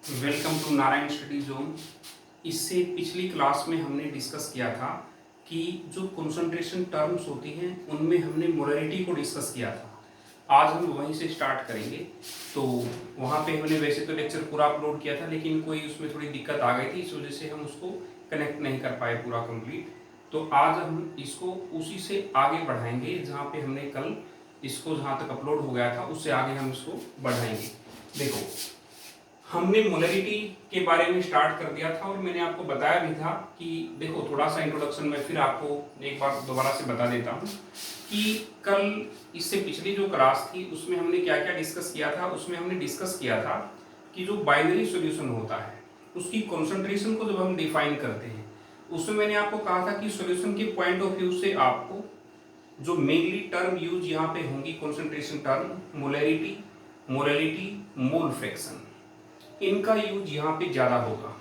Welcome to Narayana study zone. इससे पिछली class में हमने डिस्कस किया था कि जो कंसंट्रेशन टर्म्स होती हैं उनमें हमने मोलरिटी को डिस्कस किया था। आज हम वहीं से स्टार्ट करेंगे। तो वहाँ पे हमने वैसे तो लेक्चर पूरा अपलोड किया था, लेकिन कोई उसमें थोड़ी दिक्कत आ गई थी, इस वजह से हम उसको कनेक्ट नहीं कर पाए पूरा कंप्लीट। तो आज हम इसको उसी से आगे बढ़ाएंगे जहाँ पे हमने कल इसको जहाँ तक अपलोड हो गया था उससे आगे हम इसको बढ़ाएंगे। देखो, हमने मोलरिटी के बारे में स्टार्ट कर दिया था और मैंने आपको बताया भी था कि देखो, थोड़ा सा इंट्रोडक्शन में फिर आपको एक बार दोबारा से बता देता हूँ कि कल इससे पिछली जो क्लास थी उसमें हमने क्या क्या डिस्कस किया था। उसमें हमने डिस्कस किया था कि जो बाइनरी सॉल्यूशन होता है उसकी कॉन्सेंट्रेशन को जब हम डिफाइन करते हैं, उसमें मैंने आपको कहा था कि सॉल्यूशन के पॉइंट ऑफ व्यू से आपको जो मेनली टर्म यूज यहाँ पे होंगी concentration term, molarity, molality, mole fraction, इनका यूज यहाँ पे ज़्यादा होगा।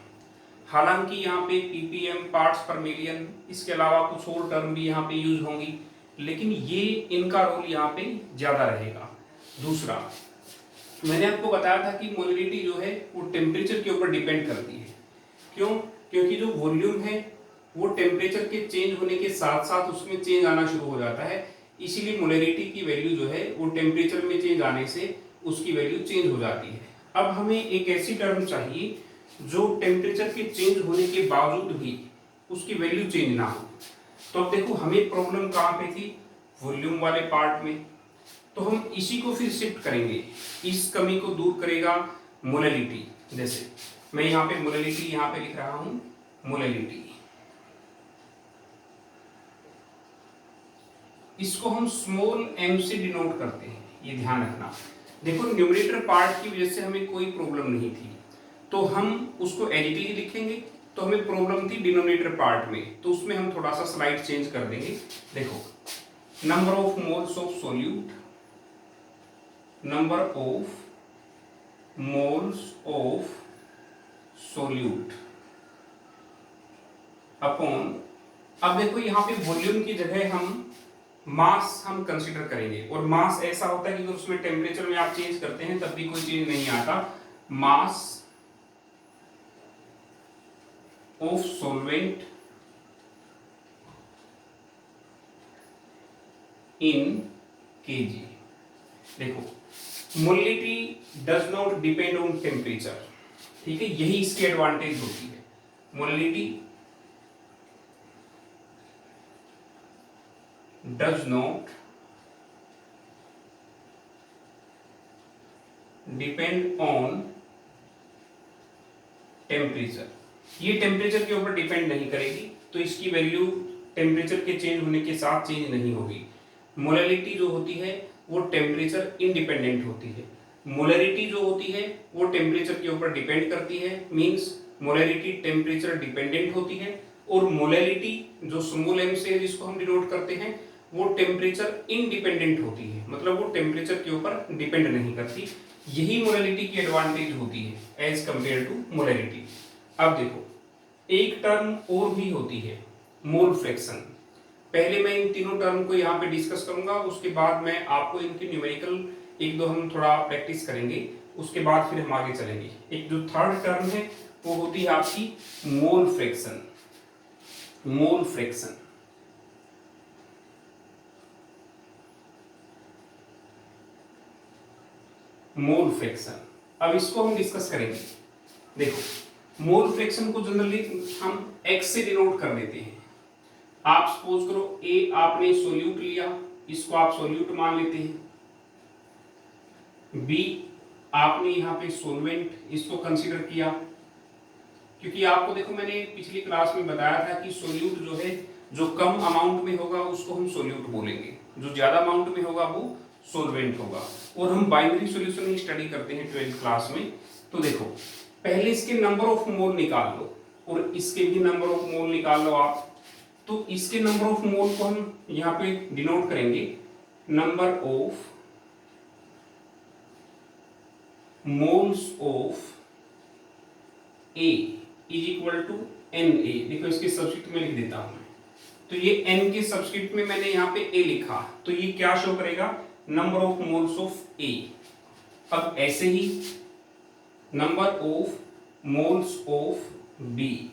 हालांकि यहाँ पे ppm पार्ट्स पर मिलियन, इसके अलावा कुछ और टर्म भी यहाँ पे यूज होंगी, लेकिन ये इनका रोल यहाँ पे ज़्यादा रहेगा। दूसरा, मैंने आपको बताया था कि मोलरिटी जो है वो टेम्परेचर के ऊपर डिपेंड करती है। क्यों? क्योंकि जो वॉल्यूम है वो टेम्परेचर के चेंज होने के साथ साथ उसमें चेंज आना शुरू हो जाता है, इसीलिए मोलरिटी की वैल्यू जो है वो टेम्परेचर में चेंज आने से उसकी वैल्यू चेंज हो जाती है। अब हमें एक ऐसी टर्म चाहिए जो टेम्परेचर के चेंज होने के बावजूद भी उसकी वैल्यू चेंज ना हो। तो अब देखो, हमें प्रॉब्लम कहाँ पे थी? वॉल्यूम वाले पार्ट में। तो हम इसी को फिर शिफ्ट करेंगे, इस कमी को दूर करेगा मोलैलिटी। जैसे मैं यहाँ पे मोलैलिटी यहाँ पे लिख रहा हूँ, मोलैलिटी, इसको हम स्मॉल m से डिनोट करते हैं, ये ध्यान रखना। देखो, न्यूमरेटर पार्ट की वजह से हमें कोई प्रॉब्लम नहीं थी, तो हम उसको एज इट इज लिखेंगे। तो हमें प्रॉब्लम थी डिनोमिनेटर पार्ट में, तो उसमें हम थोड़ा सा स्लाइड चेंज कर देंगे। देखो, number of moles of solute, number of moles of solute upon, अब देखो यहाँ पे वॉल्यूम की जगह हम मास हम कंसीडर करेंगे, और मास ऐसा होता है कि अगर उसमें टेम्परेचर में आप चेंज करते हैं तब भी कोई चेंज नहीं आता। Mass of solvent in kg. देखो, molality does not depend on temperature, ठीक है, यही इसकी एडवांटेज होती है। Molality does not depend on temperature, ये टेम्परेचर के ऊपर डिपेंड नहीं करेगी, तो इसकी वैल्यू टेम्परेचर के चेंज होने के साथ चेंज नहीं होगी। मोलैलिटी जो होती है वो टेम्परेचर इंडिपेंडेंट होती है। मोलैलिटी जो होती है वो टेम्परेचर के ऊपर डिपेंड करती है, मींस मोलैलिटी टेम्परेचर डिपेंडेंट होती है। और मोलैलिटी जो स्मॉल m से जिसको हम डिनोट करते हैं वो टेम्परेचर इंडिपेंडेंट होती है, मतलब वो टेम्परेचर के ऊपर डिपेंड नहीं करती। यही मोलैलिटी की एडवांटेज होती है एज कंपेयर टू मोलैलिटी। अब देखो, एक टर्म और भी होती है, मोल फ्रैक्शन। पहले मैं इन तीनों टर्म को यहाँ पे डिस्कस करूंगा, उसके बाद मैं आपको इनके न्यूमेरिकल एक दो हम थोड़ा प्रैक्टिस करेंगे, उसके बाद फिर हम आगे चलेंगे। एक जो थर्ड टर्म है वो होती है आपकी mole fraction. Mole fraction, mole fraction, अब इसको हम डिस्कस करेंगे। देखो, मोल फ्रैक्शन को जनरली हम x से डिनोट कर देते हैं। आप सपोज करो A आपने सोल्यूट लिया, इसको आप सोल्यूट मान लेते हैं। B आपने यहाँ पे सोलवेंट, इसको कंसीडर किया, क्योंकि आपको देखो मैंने पिछली क्लास में बताया था कि सोल्यूट जो है जो कम अमाउंट में होगा उसको हम सोल्यूट बोलेंगे, जो ज्यादा अमाउंट में होगा वो सोलवेंट होगा। और हम बाइनरी सॉल्यूशन ही स्टडी करते हैं 12th क्लास में। तो देखो, पहले इसके नंबर ऑफ मोल निकाल लो और इसके भी नंबर ऑफ मोल निकाल लो आप। तो इसके नंबर ऑफ मोल को हम यहाँ पे डिनोट करेंगे, number of moles of A is equal to Na। देखो, इसके सब्स्क्रिप्ट में लिख देता हूं मैं, तो ये n के सब्स्क्रिप्ट में मैंने यहाँ पे A लिखा, तो ये क्या शो करेगा? Number of moles of A। अब ऐसे ही number of moles of B,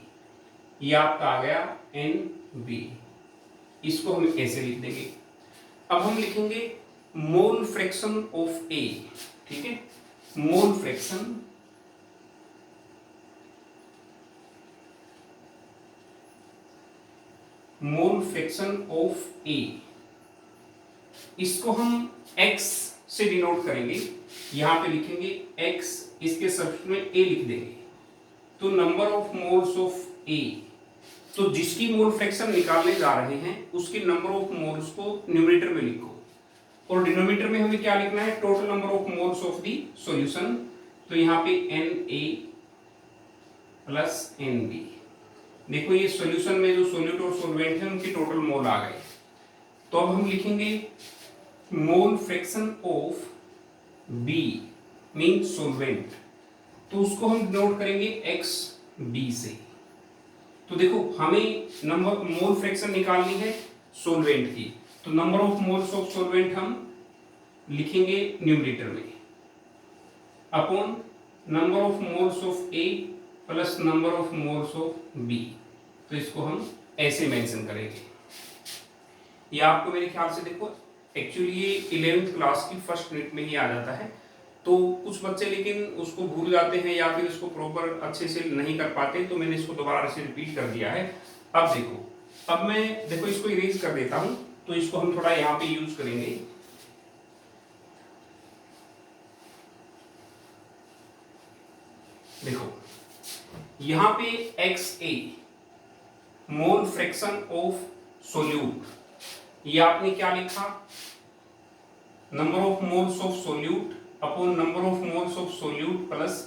ये आपका आ गया NB, इसको हम ऐसे लिख देंगे। अब हम लिखेंगे मोल फ्रैक्शन ऑफ A, ठीक है, मोल फ्रैक्शन ऑफ A, इसको हम x से डिनोट करेंगे, यहां पे लिखेंगे x, इसके सब्स्टिट्यूट में A लिख देंगे, तो number of moles of A, तो जिसकी मोल फ्रैक्शन निकालने जा रहे हैं उसकी नंबर ऑफ मोल्स को न्यूमरेटर में लिखो, और डिनोमिनेटर में हमें क्या लिखना है, total number of moles of the solution, तो यहाँ पे Na प्लस Nb, देखो ये सॉल्यूशन में जो सोल्यूट और सॉल्वेंट है उनके टोटल मोल आ गए। तो अब हम लिखेंगे मोल fraction of B mean solvent, तो उसको हम डिनोट करेंगे XB से। तो देखो हमें नंबर मोल फ्रैक्शन निकालनी है सॉल्वेंट की, तो number of moles of solvent हम लिखेंगे न्यूमरेटर में upon number of moles of A plus number of moles of B, तो इसको हम ऐसे मेंशन करेंगे। ये आपको मेरे ख्याल से देखो एक्चुअली ये 11th क्लास की फर्स्ट यूनिट में ही आ जाता है, तो कुछ बच्चे लेकिन उसको भूल जाते हैं या फिर इसको प्रॉपर अच्छे से नहीं कर पाते, तो मैंने इसको दोबारा से रिपीट कर दिया है। अब देखो, अब मैं देखो इसको इरेज कर देता हूं, तो इसको हम थोड़ा यहाँ पे यूज करेंगे। देखो यहाँ पे XA mole fraction of solute, ये आपने क्या लिखा, number of moles of solute upon number of moles of solute plus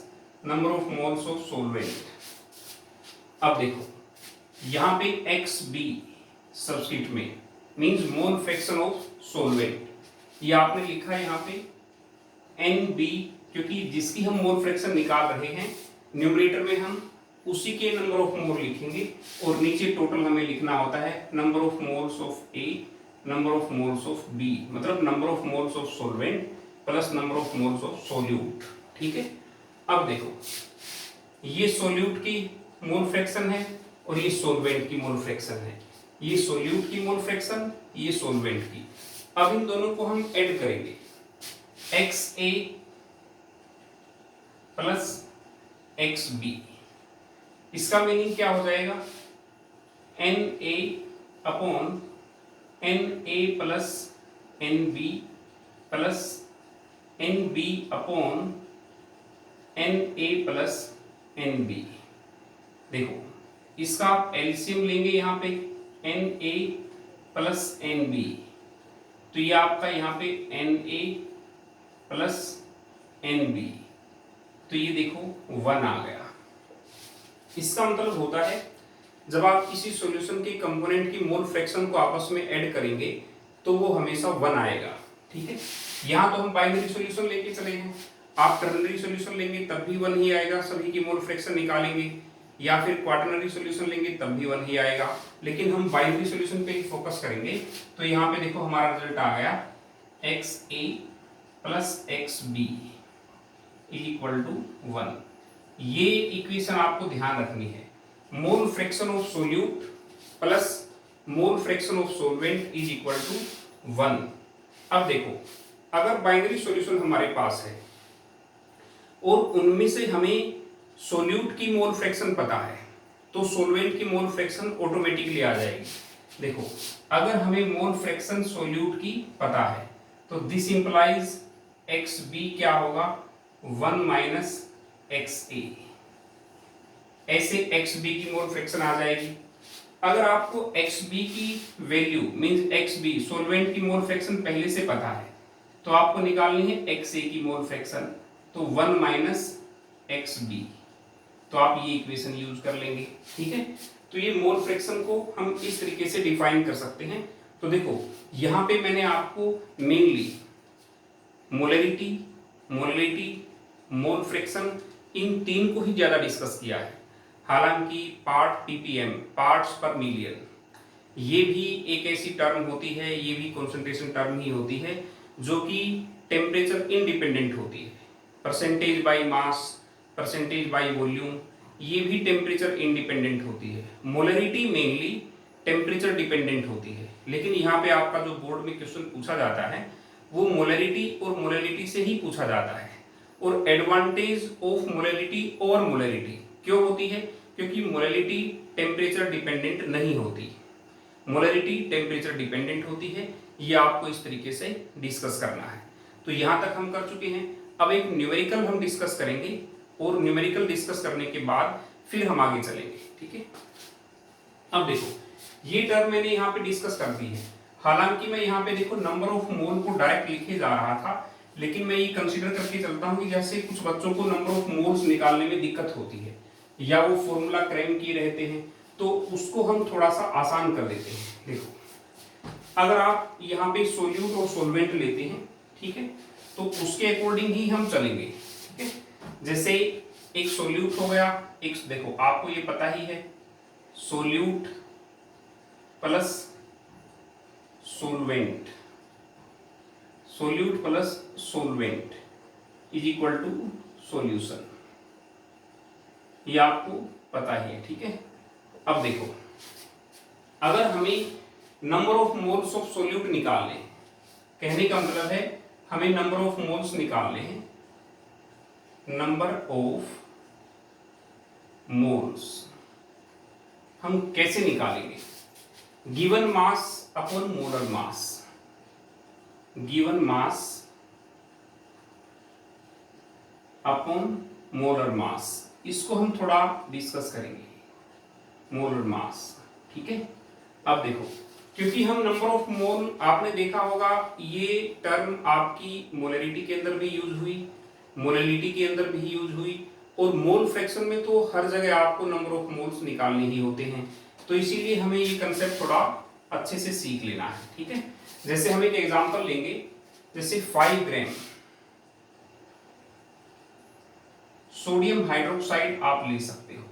number of moles of solvent. अब देखो यहाँ पे XB सब्स्टिट्यूट में means mole fraction of solvent, ये आपने लिखा है यहाँ पे NB, क्योंकि जिसकी हम मोल फ्रैक्शन निकाल रहे हैं न्यूमरेटर में हम उसी के नंबर ऑफ मोल लिखेंगे, और नीचे टोटल हमें लिखना होता है number of moles of A, number of moles of B, मतलब number of moles of solvent plus number of moles of solute, ठीक है। अब देखो ये सोल्यूट की मोल फ्रैक्शन है और ये सॉल्वेंट की मोल फ्रैक्शन है, ये सोल्यूट की मोल फ्रैक्शन, ये सॉल्वेंट की। अब इन दोनों को हम ऐड करेंगे, XA प्लस XB, इसका मीनिंग क्या हो जाएगा, Na upon Na plus NB plus NB upon Na plus NB। देखो इसका आप एलसीएम लेंगे यहाँ पे Na प्लस NB, तो ये आपका यहाँ पे Na प्लस NB, तो ये देखो 1 आ गया। इसका मतलब होता है जब आप किसी सॉल्यूशन के कंपोनेंट की मोल फ्रैक्शन को आपस में ऐड करेंगे तो वो हमेशा 1 आएगा, ठीक है। यहाँ तो हम बाइनरी सॉल्यूशन लेके चले हैं, आप टर्नरी सॉल्यूशन लेंगे तब भी 1 ही आएगा, सभी की मोल फ्रैक्शन निकालेंगे, या फिर क्वाटरनरी सॉल्यूशन लेंगे तब भी 1 ही आएगा, लेकिन हम बाइनरी सॉल्यूशन पे ही फोकस करेंगे। तो यहाँ पे देखो हमारा रिजल्ट आ गया XA plus XB is equal to 1। ये इक्वेशन आपको ध्यान रखनी है, mole fraction of solute plus mole fraction of solvent is equal to 1। अब देखो अगर बाइनरी सॉल्यूशन हमारे पास है और उनमें से हमें सोल्यूट की मोल फ्रैक्शन पता है, तो सॉल्वेंट की मोल फ्रैक्शन ऑटोमेटिकली आ जाएगी। देखो अगर हमें मोल फ्रैक्शन सोल्यूट की पता है तो दिस इंप्लाइज XB क्या होगा, 1 माइनस XA, ऐसे XB की मोल फ्रैक्शन आ जाएगी। अगर आपको XB की वैल्यू मींस XB सॉल्वेंट की मोल फ्रैक्शन पहले से पता है तो आपको निकालनी है XA की मोल फ्रैक्शन, तो 1 माइनस XB, तो आप ये इक्वेशन यूज कर लेंगे, ठीक है। तो ये मोल फ्रैक्शन को हम इस तरीके से डिफाइन कर सकते हैं। तो देखो यहाँ पे मैंने आपको mainly molarity, molarity, mole fraction in तीन को ही ज्यादा डिस्कस किया है। हालांकि पार्ट ppm पार्ट्स पर मिलियन ये भी एक ऐसी टर्म होती है, ये भी कंसंट्रेशन टर्म ही होती है जो कि टेम्परेचर इंडिपेंडेंट होती है। Percentage by mass percentage by volume, ये भी टेम्परेचर इंडिपेंडेंट होती है। मोलरिटी मेनली टेम्परेचर डिपेंडेंट होती है, लेकिन यहाँ पे आपका जो बोर्ड में क्वेश्चन पूछा जाता है वो मोलरिटी और मोलरिटी से ही पूछा जाता है। और एडवांटेज ऑफ मोलरिटी और मोलरिटी क्यों होती है? क्योंकि मोलरिटी टेम्परेचर डिपेंडेंट नहीं होती, मोलरिटी टेम्परेचर डिपेंडेंट होती है। ये आपको इस तरीके से डिस्कस करना है। तो यहाँ तक हम कर चुके हैं। अब एक न्यूमेरिकल हम डिस्कस करेंगे और न्यूमेरिकल डिस्कस करने के बाद फिर हम आगे चलेंगे, ठीक है। अब देखो, ये टर्म मैंने यहाँ पे डिस्कस कर दी है। हालांकि मैं यहाँ पे देखो नंबर ऑफ मोल को डायरेक्ट लिखे जा रहा था, लेकिन मैं ये कंसीडर करके चलता हूँ कि जैसे कुछ बच्चों को नंबर ऑफ मोल्स निकालने में दिक्कत होती है या वो फॉर्मूला क्रैम किए रहते हैं, तो उसको हम थोड़ा सा आसान कर देते हैं। देखो, अगर आप यहाँ पे सोल्यूट और सोलवेंट लेते हैं, ठीक है, तो उसके अकॉर्डिंग ही हम चलेंगे, ठीक है। जैसे एक सोल्यूट हो गया, एक देखो आपको ये पता ही है, solute plus solvent, solute plus solvent is equal to solution, ये आपको पता ही है, ठीक है। अब देखो, अगर हमें number of moles of solute निकालने, कहने का मतलब है हमें नंबर ऑफ मोल्स निकालने हैं, नंबर ऑफ मोल्स हम कैसे निकालेंगे? Given mass upon molar mass, given mass upon molar mass, इसको हम थोड़ा डिस्कस करेंगे, मोलर मास, ठीक है। अब देखो, क्योंकि हम नंबर ऑफ मोल, आपने देखा होगा ये टर्म आपकी मोलरिटी के अंदर भी यूज हुई, मोलरिटी के अंदर भी यूज हुई, और मोल फ्रैक्शन में तो हर जगह आपको नंबर ऑफ मोल्स निकालने ही होते हैं। तो इसीलिए हमें ये कंसेप्ट थोड़ा अच्छे से सीख लेना है, ठीक है। जैसे हम एक एग्जांपल लेंगे, जैसे 5 ग्राम सोडियम हाइड्रोक्साइड आप ले सकते हो,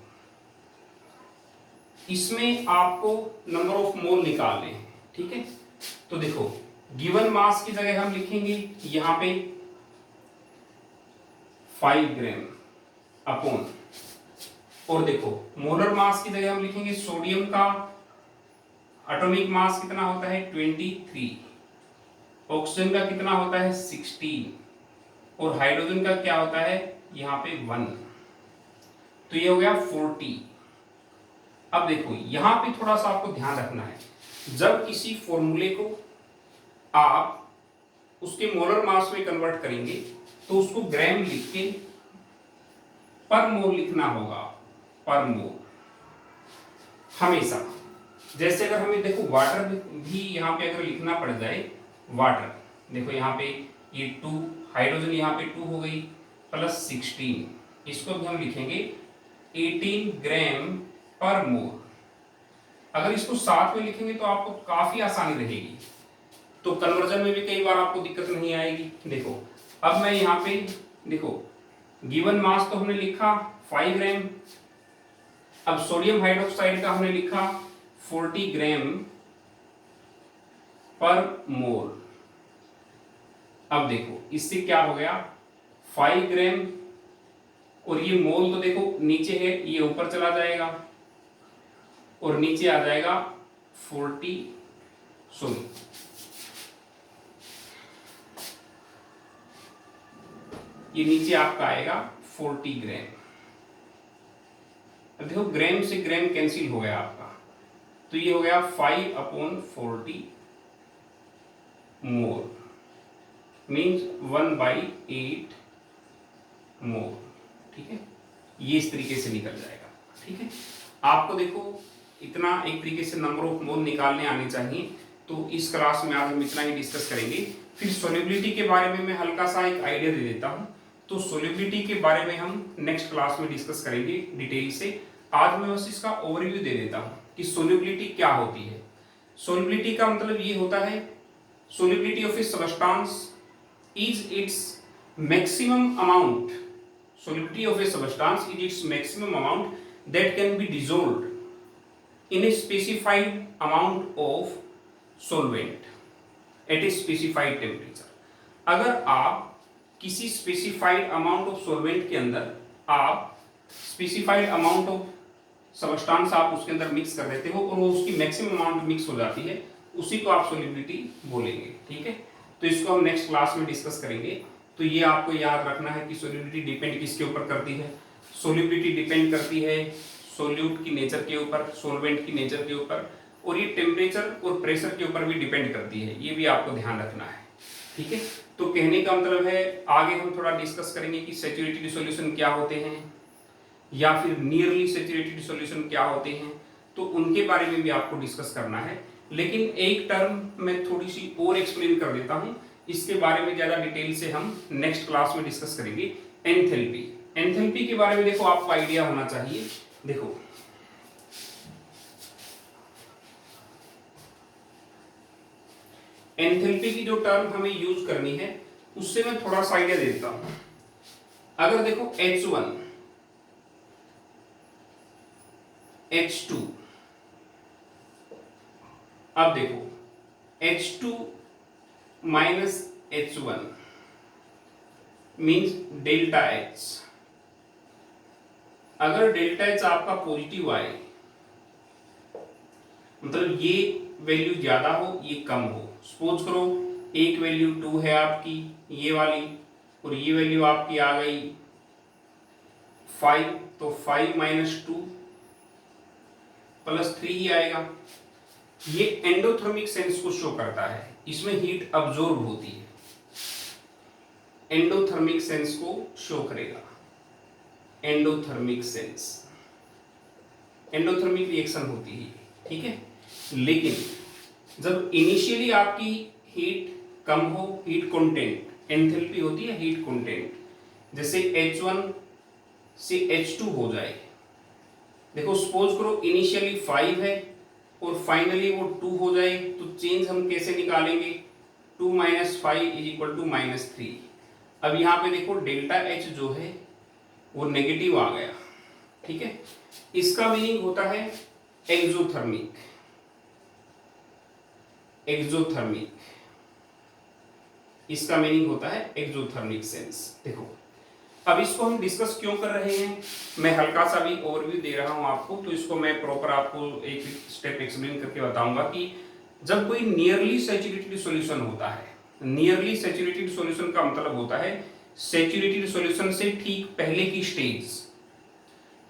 इसमें आपको नंबर ऑफ मोल निकालने हैं, ठीक है। तो देखो, गिवन मास की जगह हम लिखेंगे यहां पे 5 ग्राम अपॉन, और देखो मोलर मास की जगह हम लिखेंगे सोडियम का एटॉमिक मास कितना होता है 23, ऑक्सीजन का कितना होता है 16, और हाइड्रोजन का क्या होता है यहाँ पे 1, तो ये हो गया 40। अब देखो यहां पे थोड़ा सा आपको ध्यान रखना है, जब किसी फॉर्मूले को आप उसके मोलर मास में कन्वर्ट करेंगे तो उसको ग्राम लिख के पर मोल लिखना होगा, पर मोल हमेशा। जैसे अगर हमें देखो वाटर भी यहाँ पे अगर लिखना पड़ जाए, वाटर देखो यहाँ पे ये 2, हाइड्रोजन यहाँ पे 2 हो गई प्लस 16, इसको भी हम लिखेंगे 18 ग्राम पर मोल। अगर इसको साथ में लिखेंगे तो आपको काफी आसानी रहेगी, तो कन्वर्जन में भी कई बार आपको दिक्कत नहीं आएगी। देखो अब मैं यहाँ पे देखो गिवन मास तो हमने लिखा 5 ग्राम, अब सोडियम हाइड्रोक्साइड का हमने लिखा 40 ग्राम पर मोल। अब देखो इससे क्या हो गया 5 ग्राम, और ये मोल तो देखो नीचे है, ये ऊपर चला जाएगा और नीचे आ जाएगा 40, सॉरी ये नीचे आपका आएगा 40 ग्राम। अब देखो ग्राम से ग्राम कैंसिल हो गया आपका, तो ये हो गया 5/40 मोल, मीन्स 1/8 मोल, ठीक है। ये इस तरीके से निकल जाएगा, ठीक है। आपको देखो इतना एक तरीके से नंबर ऑफ मोल निकालने आने चाहिए। तो इस क्लास में आज हम इतना ही डिस्कस करेंगे, फिर सोल्युबिलिटी के बारे में मैं हल्का सा एक आइडिया दे देता हूँ। तो सोल्युबिलिटी के बारे में हम नेक्स्ट क्लास में डिस्कस करेंगे डिटेल से। आज मैं बस इसका ओवरव्यू दे देता हूँ कि सोल्युबिलिटी क्या होती है। सोल्युबिलिटी का मतलब ये होता है, solubility of a substance is its maximum amount, solubility of a substance is its maximum amount that can be dissolved in a specified amount of solvent at a specified temperature। अगर आप किसी specified amount of solvent के अंदर आप specified amount of substance आप उसके अंदर mix कर देते हो और वो उसकी मैक्सिमम अमाउंट मिक्स हो जाती है, उसी को आप सोल्युबिलिटी बोलेंगे। ठीक है, तो इसको हम नेक्स्ट क्लास में डिस्कस करेंगे। तो ये आपको याद रखना है कि सोल्युबिलिटी डिपेंड किसके ऊपर करती है। सोल्युबिलिटी डिपेंड करती है सोल्यूट की नेचर के ऊपर, सॉल्वेंट की नेचर के ऊपर, और ये टेम्परेचर और प्रेशर के ऊपर भी डिपेंड करती है, ये भी आपको ध्यान रखना है। ठीक है, तो कहने का मतलब है आगे हम थोड़ा डिस्कस करेंगे कि सैचुरेटेड सॉल्यूशन क्या होते हैं या फिर नियरली सैचुरेटेड सॉल्यूशन क्या होते हैं, तो उनके बारे में भी आपको डिस्कस करना है। लेकिन एक टर्म मैं थोड़ी सी और एक्सप्लेन कर देता हूं, इसके बारे में ज्यादा डिटेल से हम नेक्स्ट क्लास में डिस्कस करेंगे। एंथैल्पी, एंथैल्पी के बारे में देखो आपको आइडिया होना चाहिए। देखो एंथैल्पी की जो टर्म हमें यूज करनी है उससे मैं थोड़ा सा आइडिया दे देता हूं। अगर देखो H1 H2, अब देखो H2 minus H1 means delta H। अगर डेल्टा H आपका पॉजिटिव आए, मतलब ये वैल्यू ज्यादा हो ये कम हो, सपोज करो एक वैल्यू 2 है आपकी ये वाली, और ये वैल्यू आपकी आ गई 5, तो 5 माइनस 2 प्लस 3 ही आएगा। ये एंडोथर्मिक सेंस को शो करता है, इसमें हीट अब्जॉर्ब होती है, एंडोथर्मिक सेंस को शो करेगा। एंडोथर्मिक सेंस, एंडोथर्मिक रिएक्शन होती है। ठीक है, लेकिन जब इनिशियली आपकी हीट कम हो, हीट कंटेंट, एंथैल्पी होती है हीट कंटेंट, जैसे H1 से H2 हो जाए। देखो सपोज करो इनिशियली 5 है और फाइनली वो 2 हो जाए, तो चेंज हम कैसे निकालेंगे? 2 minus 5 is equal to minus 3। अब यहाँ पे देखो डेल्टा H जो है वो नेगेटिव आ गया। ठीक है, इसका मीनिंग होता है एक्सोथर्मिक, एक्सोथर्मिक, इसका मीनिंग होता है एक्सोथर्मिक सेंस। देखो अब इसको हम डिस्कस क्यों कर रहे हैं, मैं हल्का सा भी ओवरव्यू दे रहा हूं आपको, तो इसको मैं प्रॉपर आपको एक स्टेप एक्सप्लेन करके बताऊंगा कि जब कोई नियरली सैचुरेटेड सॉल्यूशन होता है, नियरली सैचुरेटेड सॉल्यूशन का मतलब होता है सैचुरेटेड सॉल्यूशन से ठीक पहले की स्टेज।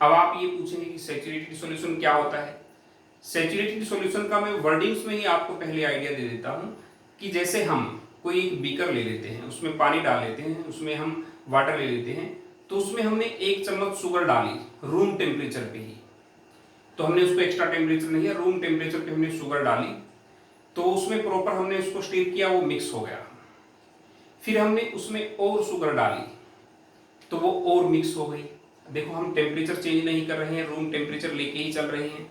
अब आप ये पूछेंगे कि सैचुरेटेड सॉल्यूशन क्या होता है। सैचुरेटेड सॉल्यूशन का मैं वर्डिंग्स में ही आपको पहले आइडिया दे देता हूं कि जैसे हम कोई एक बीकर ले लेते हैं, उसमें पानी डाल लेते हैं, उसमें हम वाटर ले लेते हैं, तो उसमें हमने 1 चम्मच शुगर डाली रूम टेम्परेचर पे ही, तो हमने उसको एक्स्ट्रा टेम्परेचर नहीं है, रूम टेम्परेचर पे हमने शुगर डाली, तो उसमें प्रॉपर हमने उसको स्टीर किया, वो मिक्स हो गया। फिर हमने उसमें और शुगर डाली तो वो और मिक्स हो गई। देखो हम टेम्परेचर चेंज नहीं कर रहे हैं, रूम टेम्परेचर लेके ही चल रहे हैं।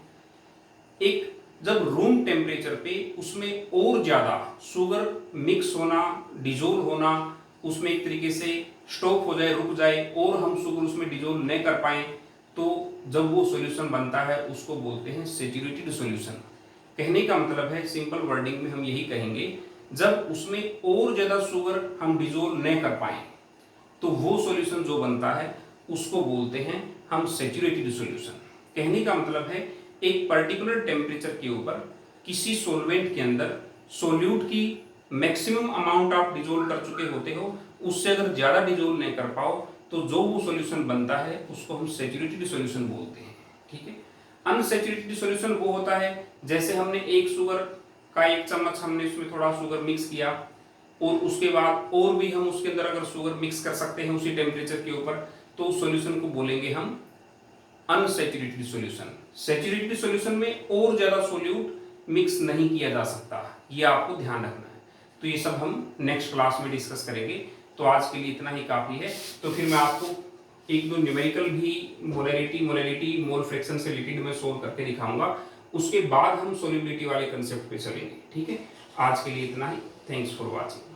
एक जब रूम टेम्परेचर पे उसमें और ज्यादा शुगर मिक्स होना, डिजोल्व होना, उसमें एक तरीके से स्टॉप हो जाए, रुक जाए, और हम शुगर उसमें डिजोल्व नहीं कर पाए, तो जब वो सॉल्यूशन बनता है उसको बोलते हैं सैचुरेटेड सॉल्यूशन। कहने का मतलब है सिंपल वर्डिंग में हम यही कहेंगे, जब उसमें और ज्यादा शुगर हम डिजोल्व नहीं कर पाए तो वो सॉल्यूशन जो बनता है उसको बोलते हैं हम सैचुरेटेड सॉल्यूशन। कहने का मतलब है एक पर्टिकुलर टेम्परेचर के ऊपर किसी सॉल्वेंट के अंदर सोल्यूट की मैक्सिमम अमाउंट आप डिजोल्व कर चुके होते हो, उससे अगर ज्यादा डिजोल्व नहीं कर पाओ तो जो वो सॉल्यूशन बनता है उसको हम सैचुरेटेड सॉल्यूशन बोलते हैं। ठीक है, अनसैचुरेटेड सॉल्यूशन वो होता है जैसे हमने एक शुगर का 1 चम्मच हमने उसमें थोड़ा शुगर मिक्स किया, और उसके बाद और भी हम उसके अंदर अगर शुगर मिक्स कर सकते हैं उसी टेम्परेचर के ऊपर, तो उस सॉल्यूशन को बोलेंगे हम अनसैचुरेटेड सॉल्यूशन। सैचुरेटेड सॉल्यूशन में और ज्यादा सोल्यूट मिक्स नहीं किया जा सकता, ये आपको ध्यान रखना है। तो ये सब हम नेक्स्ट क्लास में डिस्कस करेंगे। तो आज के लिए इतना ही काफी है। तो फिर मैं आपको 1-2 न्यूमेरिकल भी मोलैलिटी, मोल फ्रैक्शन से रिलेटेड मैं सोल्व करके दिखाऊंगा, उसके बाद हम सोल्युबिलिटी वाले कंसेप्ट पे चलेंगे। ठीक है, आज के लिए इतना ही। Thanks for watching.